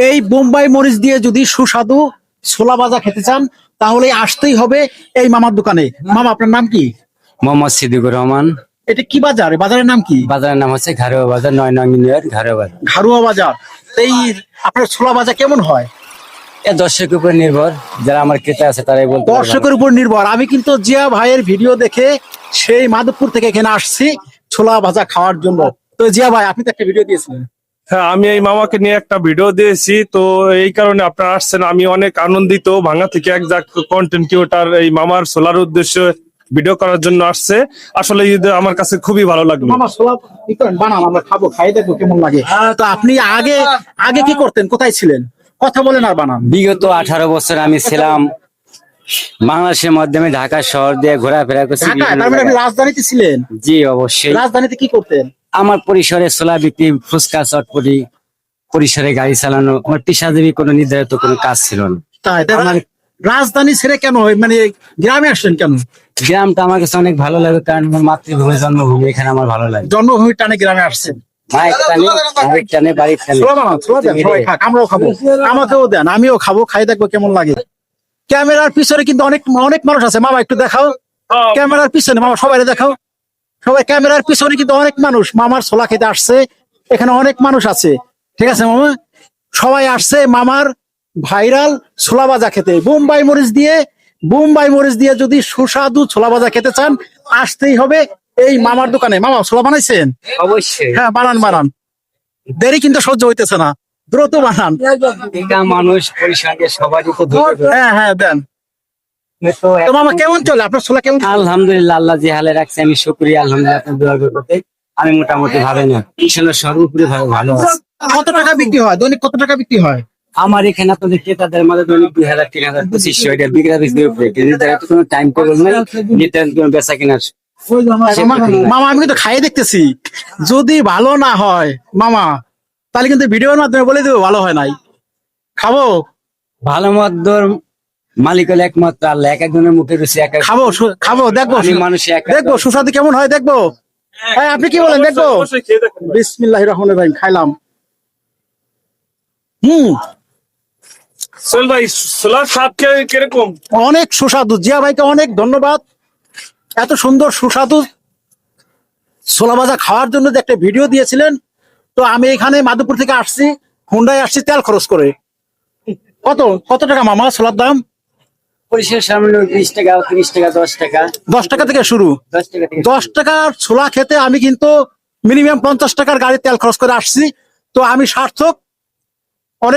এই বোম্বাই মরিচ দিয়ে যদি সুস্বাদু ছোলা ভাজা খেতে চান তাহলে আসতেই হবে এই মামার দোকানে। মামা আপনার নাম কি? মোহাম্মদ সিদ্দিকুর রহমান। এটা কি বাজার? বাজারের নাম কি? বাজারের নাম হচ্ছে ঘাড়ুয়া বাজার, ৯নং ইউনিয়ন ঘাড়ুয়া বাজার। ঘাড়ুয়া বাজার। এই আপনার ছোলা ভাজা কেমন হয়? এ দর্শকের উপর নির্ভর, যারা আমার ক্রেতা আছে তারাই বলতে পারবে। দর্শকের উপর নির্ভর। আমি কিন্তু জিয়া ভাইয়ের ভিডিও দেখে সেই মাধবপুর থেকে এখানে আসছি ছোলা ভাজা খাওয়ার জন্য। তো জিয়া ভাই আপনি তো একটা ভিডিও দিয়েছিলেন। হ্যাঁ, আমি এই মামাকে নিয়ে একটা ভিডিও দিয়েছি, তো এই কারণে আপনারা আসছেন। আমি অনেক আনন্দিত। ভাঙ্গা থেকে এক কন্টেন্ট ক্রিয়েটর এই মামার সোলার উদ্দেশ্যে ভিডিও করার জন্য আসছে। আসলে আমার কাছে খুবই ভালো লাগলো। মামা ছোলা কি করেন? বানান, আমরা খাবো, খাই দেখবো কেমন লাগে। তো আপনি আগে আগে কি করতেন? কোথায় ছিলেন? কথা বলেন আর বানান। বিগত 18 বছর আমি ছিলাম বাংলাদেশের মাধ্যমে ঢাকা শহর দিয়ে ঘোরাফেরা করছি। ঢাকায়? তার মানে আপনি রাজধানীতে ছিলেন? জি অবশ্যই। রাজধানীতে কি করতেন? আমার পরিসরে ছোলা বিক্রি, ফুচকা, চটপটি, পরিসরে গাড়ি চালানো। আমার পেশাজীবী কোনো নির্ধারিত কোনো কাজ ছিল না। তাই? তা আমার রাজধানী ছেড়ে কেন মানে গ্রামে আসছেন কেন? গ্রামটা আমার কাছে অনেক ভালো লাগে, কারণ আমার মাতৃভূমি, জন্মভূমি, এখানে আমার ভালো লাগে। জন্মভূমির টানে গ্রামে আসছেন। মায়ের টানে, বাড়ির টানে, বাড়ির টানে। ছোলা বানান, ছোলা দেন, সবাই খাক, আমরাও খাবো, আমাকেও দেন, আমিও খাবো, খাই দেখবো কেমন লাগে। ক্যামেরার পিছনে কিন্তু অনেক অনেক মানুষ আছে। মামা একটু দেখাও ক্যামেরার পিছনে, মামা সবাই দেখাও। সবাই ক্যামেরার পিছনে কিন্তু অনেক মানুষ মামার ছোলা খেতে আসছে। এখানে অনেক মানুষ আছে, ঠিক আছে মামা? সবাই আসছে মামার ভাইরাল ছোলা ভাজা খেতে। বোম্বাই মরিচ দিয়ে, বোম্বাই মরিচ দিয়ে যদি সুস্বাদু ছোলা ভাজা খেতে চান আসতেই হবে এই মামার দোকানে। মামা ছোলা বানাইছেন? অবশ্যই। হ্যাঁ বানান বানান, দেরি কিন্তু সহ্য হইতেছে না, দ্রুত বানান। এটা মানুষ পরিসরে সবারই তো ধৈর্য। হ্যাঁ হ্যাঁ দেন। তো মামা কেমন চলে আপনার ছোলা? কেমন? আলহামদুলিল্লাহ, আল্লাহ যে হালে রাখছে আমি শুকরিয়া। আলহামদুলিল্লাহ, আপনার দোয়া করতে আমি মোটামুটি ভাবে না, ইনশাল্লাহ সর্বোপরি ভাবে ভালো আছে। কত টাকা বিক্রি হয় দৈনিক? কত টাকা বিক্রি হয়? আমার এখানে আপনাদের ক্রেতাদের মাঝে দৈনিক 2000, 3000, 2500 এটা বিক্রি উপরে। নির্ধারিত কোনো টাইম টেবিল নেই, নির্ধারিত কোনো বেচা কেনার। মামা আমি কিন্তু খাইয়ে দেখতেছি, যদি ভালো না হয় মামা তাহলে কিন্তু ভিডিওর মাধ্যমে বলে দেবো ভালো হয় নাই। খাবো, ভালো মন্দর মালিক হলো একমাত্র আল্লাহ। এক একজনের মুখে রুচি এক এক। খাবো, খাবো, দেখবো, আমি মানুষ এক এক। দেখবো সুস্বাদু কেমন হয় দেখবো। হ্যাঁ আপনি কি বলেন? দেখবো। অবশ্যই খেয়ে দেখুন। বিসমিল্লাহির রহমানির রহিম, খাইলাম। সোহেল ভাই, সোলার স্বাদ কিরকম? অনেক সুস্বাদু। জিয়া ভাইকে অনেক ধন্যবাদ, এত সুন্দর সুস্বাদু ছোলা ভাজা খাওয়ার জন্য যে একটা ভিডিও দিয়েছিলেন। তো আমি এখানে মাধবপুর থেকে আসছি, হুন্ডায় আসছি তেল খরচ করে। কত কত টাকা মামা ছোলার দাম? পরিষের সামনে 20 টাকা, 30 টাকা, 10 টাকা। 10 টাকা থেকে শুরু। 10 টাকা থেকে 10 টাকার ছোলা খেতে আমি কিন্তু মিনিমাম 50 টাকার গাড়ি তেল খরচ করে আসছি। তো আমি সার্থক